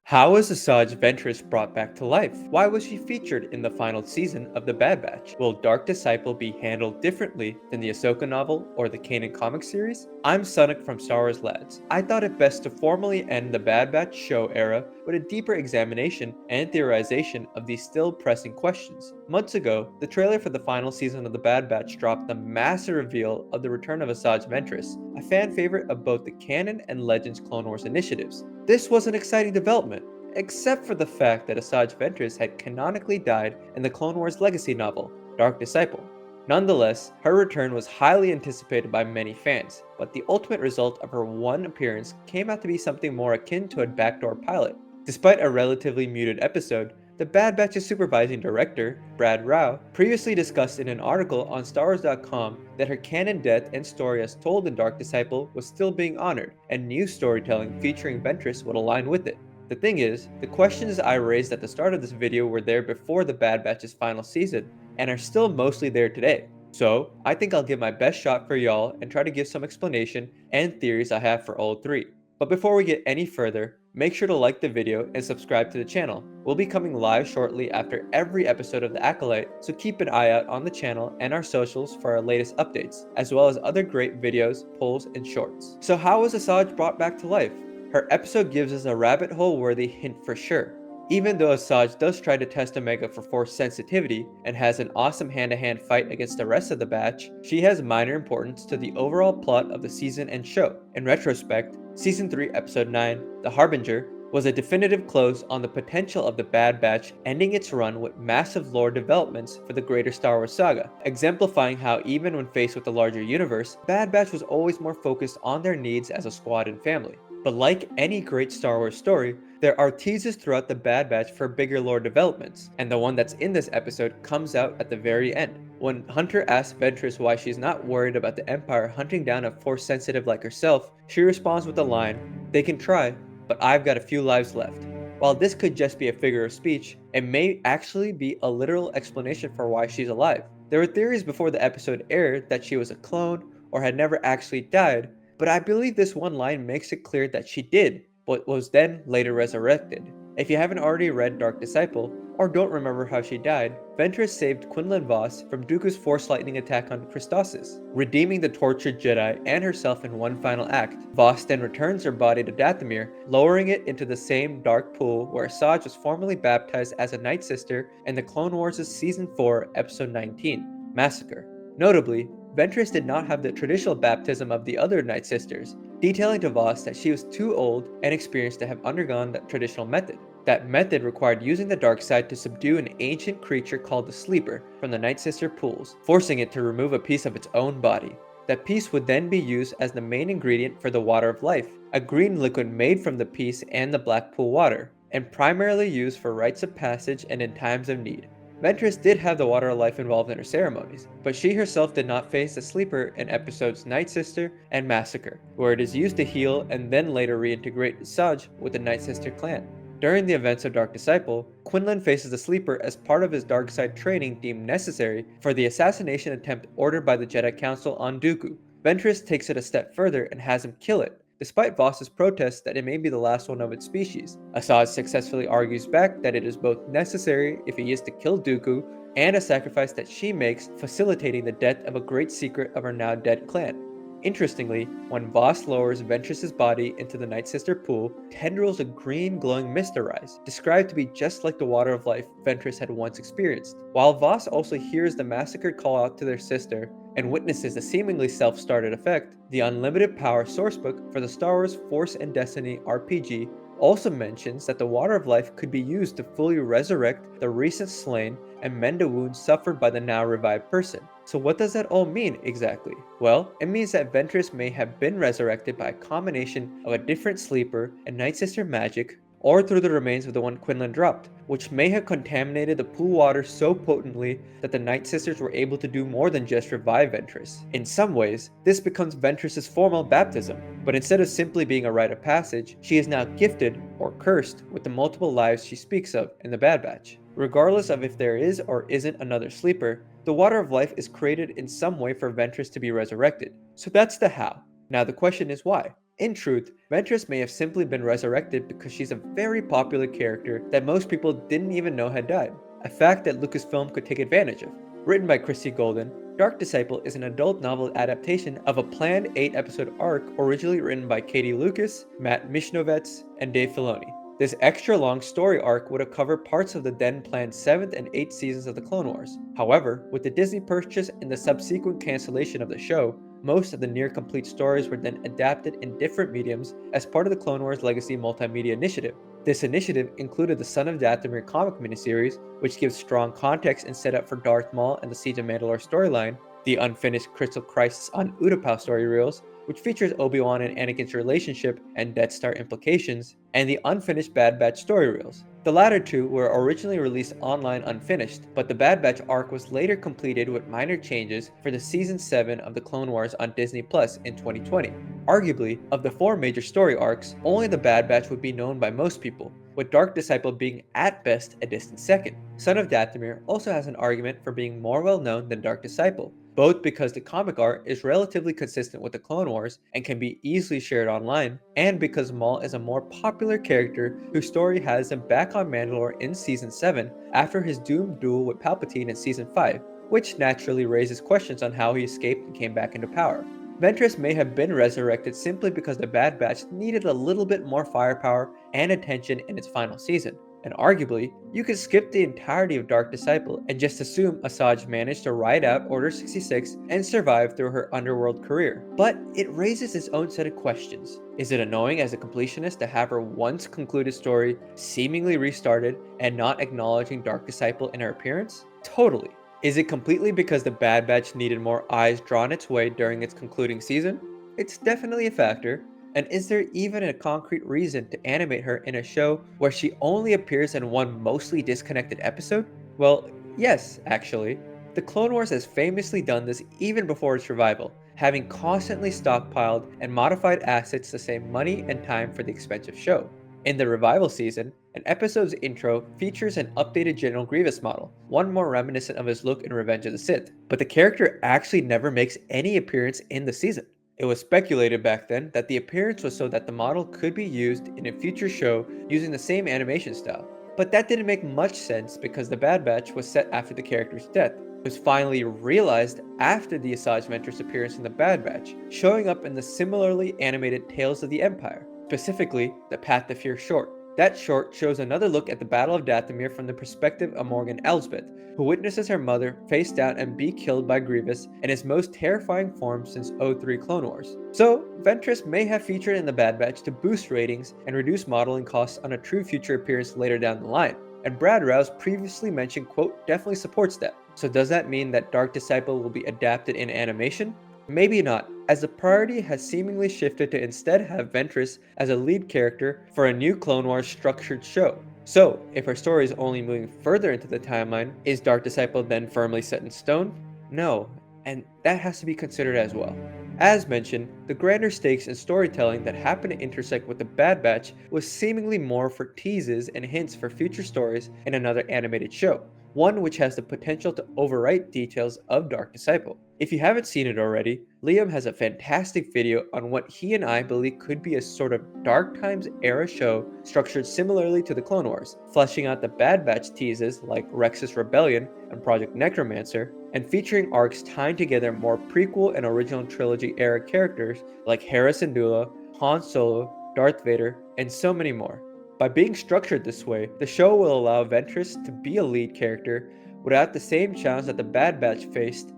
How was Asajj Ventress brought back to life? Why was she featured in the final season of The Bad Batch? Will Dark Disciple be handled differently than the Ahsoka novel or the Kanan comic series? I'm Sanak from Star Wars Lads. I thought it best to formally end the Bad Batch show era with a deeper examination and theorization of these still pressing questions. Months ago, the trailer for the final season of The Bad Batch dropped the massive reveal of the return of Asajj Ventress, a fan favorite of both the Canon and Legends Clone Wars initiatives. This was an exciting development, except for the fact that Asajj Ventress had canonically died in the Clone Wars legacy novel, Dark Disciple. Nonetheless, her return was highly anticipated by many fans, but the ultimate result of her one appearance came out to be something more akin to a backdoor pilot. Despite a relatively muted episode, the Bad Batch's supervising director, Brad Rao, previously discussed in an article on StarWars.com that her canon death and story as told in Dark Disciple was still being honored, and new storytelling featuring Ventress would align with it. The thing is, the questions I raised at the start of this video were there before the Bad Batch's final season, and are still mostly there today. So, I think I'll give my best shot for y'all and try to give some explanation and theories I have for all three. But before we get any further, make sure to like the video and subscribe to the channel. We'll be coming live shortly after every episode of The Acolyte, so keep an eye out on the channel and our socials for our latest updates, as well as other great videos, polls, and shorts. So how was Asajj brought back to life? Her episode gives us a rabbit hole worthy hint for sure. Even though Asajj does try to test Omega for force sensitivity and has an awesome hand-to-hand fight against the rest of the batch, she has minor importance to the overall plot of the season and show. In retrospect, Season 3 Episode 9, The Harbinger, was a definitive close on the potential of the Bad Batch ending its run with massive lore developments for the greater Star Wars saga, exemplifying how even when faced with the larger universe, Bad Batch was always more focused on their needs as a squad and family. But like any great Star Wars story, there are teases throughout the Bad Batch for bigger lore developments, and the one that's in this episode comes out at the very end. When Hunter asks Ventress why she's not worried about the Empire hunting down a force sensitive like herself, she responds with the line, "They can try, but I've got a few lives left." While this could just be a figure of speech, it may actually be a literal explanation for why she's alive. There were theories before the episode aired that she was a clone or had never actually died, but I believe this one line makes it clear that she did, but was then later resurrected. If you haven't already read Dark Disciple, or don't remember how she died, Ventress saved Quinlan Vos from Dooku's Force Lightning attack on Christosis, redeeming the tortured Jedi and herself in one final act. Vos then returns her body to Dathomir, lowering it into the same dark pool where Asajj was formally baptized as a Night Sister in the Clone Wars' Season 4, Episode 19, Massacre. Notably, Ventress did not have the traditional baptism of the other Night Sisters, detailing to Vos that she was too old and experienced to have undergone that traditional method. That method required using the dark side to subdue an ancient creature called the Sleeper from the Night Sister pools, forcing it to remove a piece of its own body. That piece would then be used as the main ingredient for the Water of Life, a green liquid made from the piece and the black pool water, and primarily used for rites of passage and in times of need. Ventress did have the Water of Life involved in her ceremonies, but she herself did not face the Sleeper in episodes Night Sister and Massacre, where it is used to heal and then later reintegrate Asajj with the Night Sister clan. During the events of Dark Disciple, Quinlan faces the Sleeper as part of his dark side training deemed necessary for the assassination attempt ordered by the Jedi Council on Dooku. Ventress takes it a step further and has him kill it, despite Vos's protest that it may be the last one of its species. Asajj successfully argues back that it is both necessary if he is to kill Dooku and a sacrifice that she makes facilitating the death of a great secret of her now dead clan. Interestingly, when Vos lowers Ventress's body into the Night Sister pool, tendrils of green glowing mist arise, described to be just like the Water of Life Ventress had once experienced. While Vos also hears the massacred call out to their sister and witnesses a seemingly self-started effect, the Unlimited Power sourcebook for the Star Wars Force and Destiny RPG also mentions that the Water of Life could be used to fully resurrect the recent slain and mend a wound suffered by the now revived person. So what does that all mean exactly? Well, it means that Ventress may have been resurrected by a combination of a different Sleeper and Night Sister magic, or through the remains of the one Quinlan dropped, which may have contaminated the pool water so potently that the Night Sisters were able to do more than just revive Ventress. In some ways, this becomes Ventress's formal baptism, but instead of simply being a rite of passage, she is now gifted, or cursed, with the multiple lives she speaks of in the Bad Batch. Regardless of if there is or isn't another Sleeper, the Water of Life is created in some way for Ventress to be resurrected. So that's the how. Now the question is why? In truth, Ventress may have simply been resurrected because she's a very popular character that most people didn't even know had died, a fact that Lucasfilm could take advantage of. Written by Christy Golden, Dark Disciple is an adult novel adaptation of a planned 8-episode arc originally written by Katie Lucas, Matt Mishnovets, and Dave Filoni. This extra-long story arc would have covered parts of the then planned 7th and 8th seasons of the Clone Wars. However, with the Disney purchase and the subsequent cancellation of the show, most of the near-complete stories were then adapted in different mediums as part of the Clone Wars Legacy Multimedia Initiative. This initiative included the Son of Dathomir comic miniseries, which gives strong context and setup for Darth Maul and the Siege of Mandalore storyline, the unfinished Crystal Crisis on Utapau story reels, which features Obi-Wan and Anakin's relationship and Death Star implications, and the unfinished Bad Batch story reels. The latter two were originally released online unfinished, but the Bad Batch arc was later completed with minor changes for the Season 7 of the Clone Wars on Disney Plus in 2020. Arguably, of the 4 major story arcs, only the Bad Batch would be known by most people, with Dark Disciple being at best a distant second. Son of Dathomir also has an argument for being more well known than Dark Disciple, both because the comic art is relatively consistent with the Clone Wars and can be easily shared online, and because Maul is a more popular character whose story has him back on Mandalore in Season 7 after his doomed duel with Palpatine in Season 5, which naturally raises questions on how he escaped and came back into power. Ventress may have been resurrected simply because the Bad Batch needed a little bit more firepower and attention in its final season. And arguably, you could skip the entirety of Dark Disciple and just assume Asajj managed to ride out Order 66 and survive through her underworld career. But it raises its own set of questions. Is it annoying as a completionist to have her once concluded story seemingly restarted and not acknowledging Dark Disciple in her appearance? Totally. Is it completely because the Bad Batch needed more eyes drawn its way during its concluding season? It's definitely a factor. And is there even a concrete reason to animate her in a show where she only appears in one mostly disconnected episode? Well, yes, actually. The Clone Wars has famously done this even before its revival, having constantly stockpiled and modified assets to save money and time for the expensive show. In the revival season, an episode's intro features an updated General Grievous model, one more reminiscent of his look in Revenge of the Sith, but the character actually never makes any appearance in the season. It was speculated back then that the appearance was so that the model could be used in a future show using the same animation style, but that didn't make much sense because the Bad Batch was set after the character's death. It was finally realized after the Asajj Ventress appearance in the Bad Batch, showing up in the similarly animated Tales of the Empire, specifically the Path to Fear short. That short shows another look at the Battle of Dathomir from the perspective of Morgan Elsbeth, who witnesses her mother face down and be killed by Grievous in his most terrifying form since 03 Clone Wars. So, Ventress may have featured in the Bad Batch to boost ratings and reduce modeling costs on a true future appearance later down the line. And Brad Rouse previously mentioned, quote, definitely supports that. So does that mean that Dark Disciple will be adapted in animation? Maybe not, as the priority has seemingly shifted to instead have Ventress as a lead character for a new Clone Wars structured show. So, if her story is only moving further into the timeline, is Dark Disciple then firmly set in stone? No, and that has to be considered as well. As mentioned, the grander stakes in storytelling that happen to intersect with the Bad Batch was seemingly more for teases and hints for future stories in another animated show, one which has the potential to overwrite details of Dark Disciple. If you haven't seen it already, Liam has a fantastic video on what he and I believe could be a sort of Dark Times era show structured similarly to the Clone Wars, fleshing out the Bad Batch teases like Rex's Rebellion and Project Necromancer, and featuring arcs tying together more prequel and original trilogy era characters like Hera Syndulla, Han Solo, Darth Vader, and so many more. By being structured this way, the show will allow Ventress to be a lead character without the same challenge that the Bad Batch faced,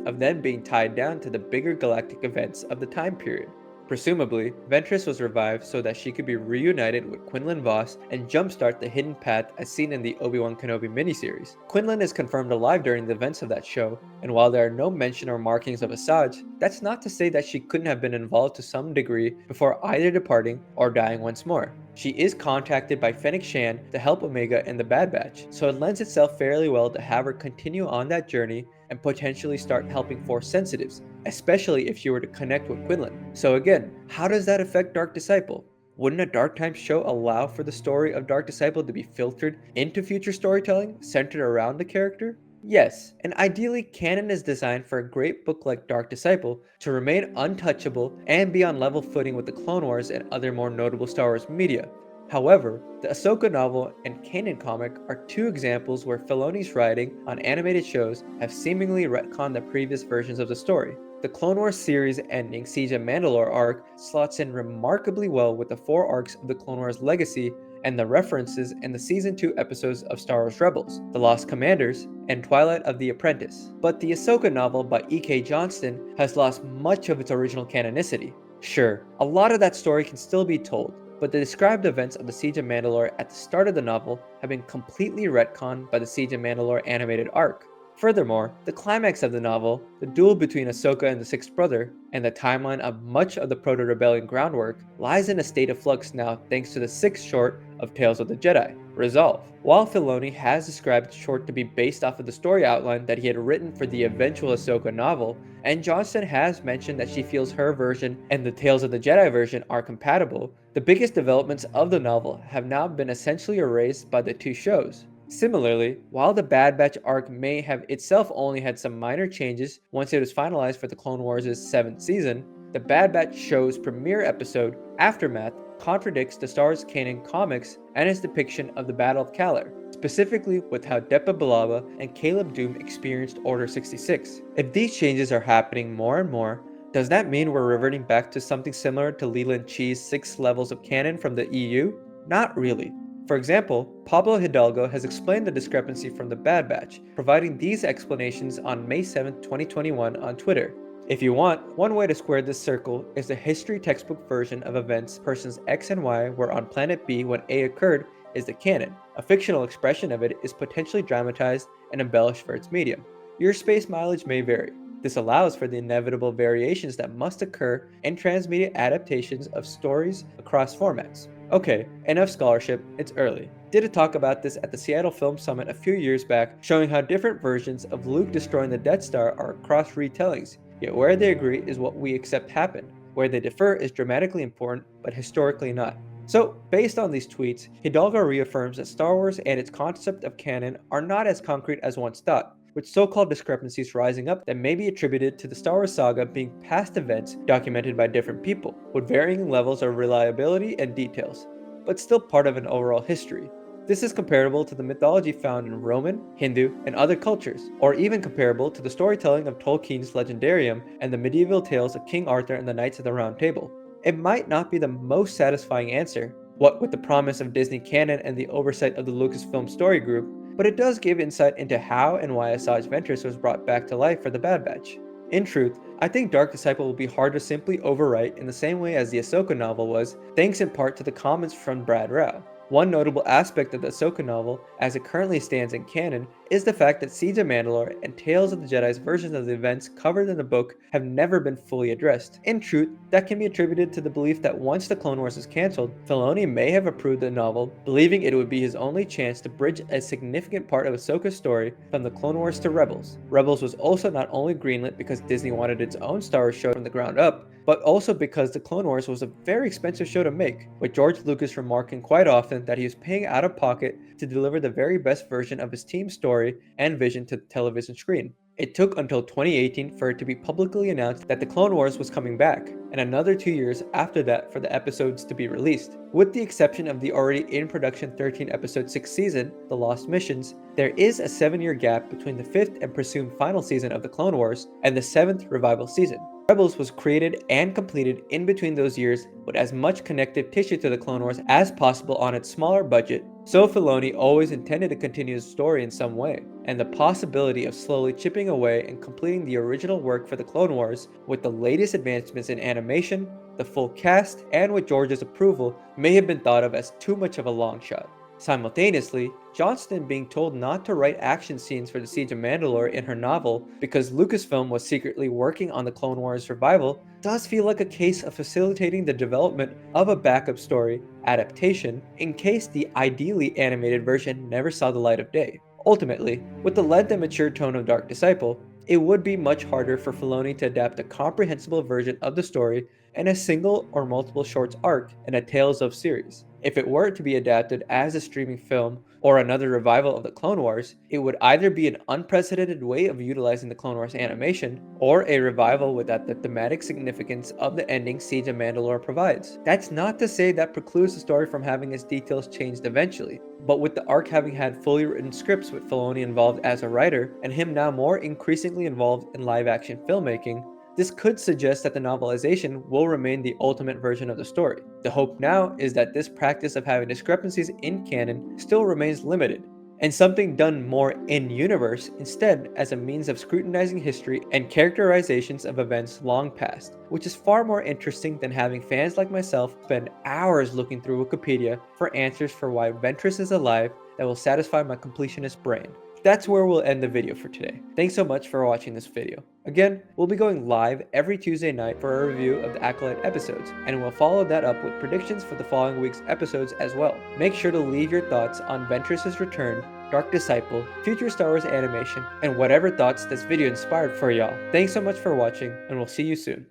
of then being tied down to the bigger galactic events of the time period. Presumably, Ventress was revived so that she could be reunited with Quinlan Vos and jumpstart the hidden path as seen in the Obi-Wan Kenobi miniseries. Quinlan is confirmed alive during the events of that show, and while there are no mention or markings of Asajj, that's not to say that she couldn't have been involved to some degree before either departing or dying once more. She is contacted by Fennec Shand to help Omega in the Bad Batch, so it lends itself fairly well to have her continue on that journey and potentially start helping Force sensitives, especially if she were to connect with Quinlan. So again, how does that affect Dark Disciple? Wouldn't a Dark Times show allow for the story of Dark Disciple to be filtered into future storytelling centered around the character? Yes, and ideally, canon is designed for a great book like Dark Disciple to remain untouchable and be on level footing with the Clone Wars and other more notable Star Wars media. However, the Ahsoka novel and canon comic are two examples where Filoni's writing on animated shows have seemingly retconned the previous versions of the story. The Clone Wars series ending Siege of Mandalore arc slots in remarkably well with the four arcs of the Clone Wars legacy and the references in the Season 2 episodes of Star Wars Rebels, The Lost Commanders, and Twilight of the Apprentice. But the Ahsoka novel by E.K. Johnston has lost much of its original canonicity. Sure, a lot of that story can still be told, but the described events of the Siege of Mandalore at the start of the novel have been completely retconned by the Siege of Mandalore animated arc. Furthermore, the climax of the novel, the duel between Ahsoka and the Sixth Brother, and the timeline of much of the Proto-Rebellion groundwork lies in a state of flux now thanks to the sixth short of Tales of the Jedi, Resolve. While Filoni has described the short to be based off of the story outline that he had written for the eventual Ahsoka novel, and Johnston has mentioned that she feels her version and the Tales of the Jedi version are compatible, the biggest developments of the novel have now been essentially erased by the two shows. Similarly, while the Bad Batch arc may have itself only had some minor changes once it was finalized for the Clone Wars' 7th season, the Bad Batch show's premiere episode, Aftermath, contradicts the Star Wars canon comics and its depiction of the Battle of Kalar, specifically with how Depa Billaba and Caleb Dume experienced Order 66. If these changes are happening more and more, does that mean we're reverting back to something similar to Leland Chee's 6 levels of canon from the EU? Not really. For example, Pablo Hidalgo has explained the discrepancy from the Bad Batch, providing these explanations on May 7, 2021 on Twitter. If you want, one way to square this circle is the history textbook version of events persons X and Y were on Planet B when A occurred is the canon. A fictional expression of it is potentially dramatized and embellished for its medium. Your space mileage may vary. This allows for the inevitable variations that must occur in transmedia adaptations of stories across formats. Okay, enough scholarship, it's early. Did a talk about this at the Seattle Film Summit a few years back, showing how different versions of Luke destroying the Death Star are cross retellings, yet where they agree is what we accept happened. Where they differ is dramatically important, but historically not. So, based on these tweets, Hidalgo reaffirms that Star Wars and its concept of canon are not as concrete as once thought, with so-called discrepancies rising up that may be attributed to the Star Wars saga being past events documented by different people, with varying levels of reliability and details, but still part of an overall history. This is comparable to the mythology found in Roman, Hindu, and other cultures, or even comparable to the storytelling of Tolkien's Legendarium and the medieval tales of King Arthur and the Knights of the Round Table. It might not be the most satisfying answer, what with the promise of Disney canon and the oversight of the Lucasfilm story group, but it does give insight into how and why Asajj Ventress was brought back to life for the Bad Batch. In truth, I think Dark Disciple will be hard to simply overwrite in the same way as the Ahsoka novel was, thanks in part to the comments from Brad Rao. One notable aspect of the Ahsoka novel, as it currently stands in canon, is the fact that Siege of Mandalore and Tales of the Jedi's versions of the events covered in the book have never been fully addressed. In truth, that can be attributed to the belief that once the Clone Wars is cancelled, Filoni may have approved the novel, believing it would be his only chance to bridge a significant part of Ahsoka's story from the Clone Wars to Rebels. Rebels was also not only greenlit because Disney wanted its own Star Wars show from the ground up, but also because the Clone Wars was a very expensive show to make, with George Lucas remarking quite often that he was paying out of pocket to deliver the very best version of his team's story and vision to the television screen. It took until 2018 for it to be publicly announced that the Clone Wars was coming back, and another 2 years after that for the episodes to be released. With the exception of the already in production 13 episode 6th season, The Lost Missions, there is a 7-year gap between the 5th and presumed final season of the Clone Wars and the 7th revival season. Rebels was created and completed in between those years with as much connective tissue to the Clone Wars as possible on its smaller budget, so Filoni always intended to continue the story in some way, and the possibility of slowly chipping away and completing the original work for the Clone Wars with the latest advancements in animation, the full cast, and with George's approval may have been thought of as too much of a long shot. Simultaneously, Johnston being told not to write action scenes for the Siege of Mandalore in her novel because Lucasfilm was secretly working on the Clone Wars revival does feel like a case of facilitating the development of a backup story adaptation in case the ideally animated version never saw the light of day. Ultimately, with the length and mature tone of Dark Disciple, it would be much harder for Filoni to adapt a comprehensible version of the story in a single or multiple shorts arc in a Tales of series. If it were to be adapted as a streaming film or another revival of the Clone Wars, it would either be an unprecedented way of utilizing the Clone Wars animation, or a revival without the thematic significance of the ending Siege of Mandalore provides. That's not to say that precludes the story from having its details changed eventually, but with the arc having had fully written scripts with Filoni involved as a writer, and him now more increasingly involved in live-action filmmaking, this could suggest that the novelization will remain the ultimate version of the story. The hope now is that this practice of having discrepancies in canon still remains limited, and something done more in-universe instead as a means of scrutinizing history and characterizations of events long past, which is far more interesting than having fans like myself spend hours looking through Wikipedia for answers for why Ventress is alive that will satisfy my completionist brain. That's where we'll end the video for today. Thanks so much for watching this video. Again, we'll be going live every Tuesday night for a review of the Acolyte episodes, and we'll follow that up with predictions for the following week's episodes as well. Make sure to leave your thoughts on Ventress's return, Dark Disciple, future Star Wars animation, and whatever thoughts this video inspired for y'all. Thanks so much for watching, and we'll see you soon.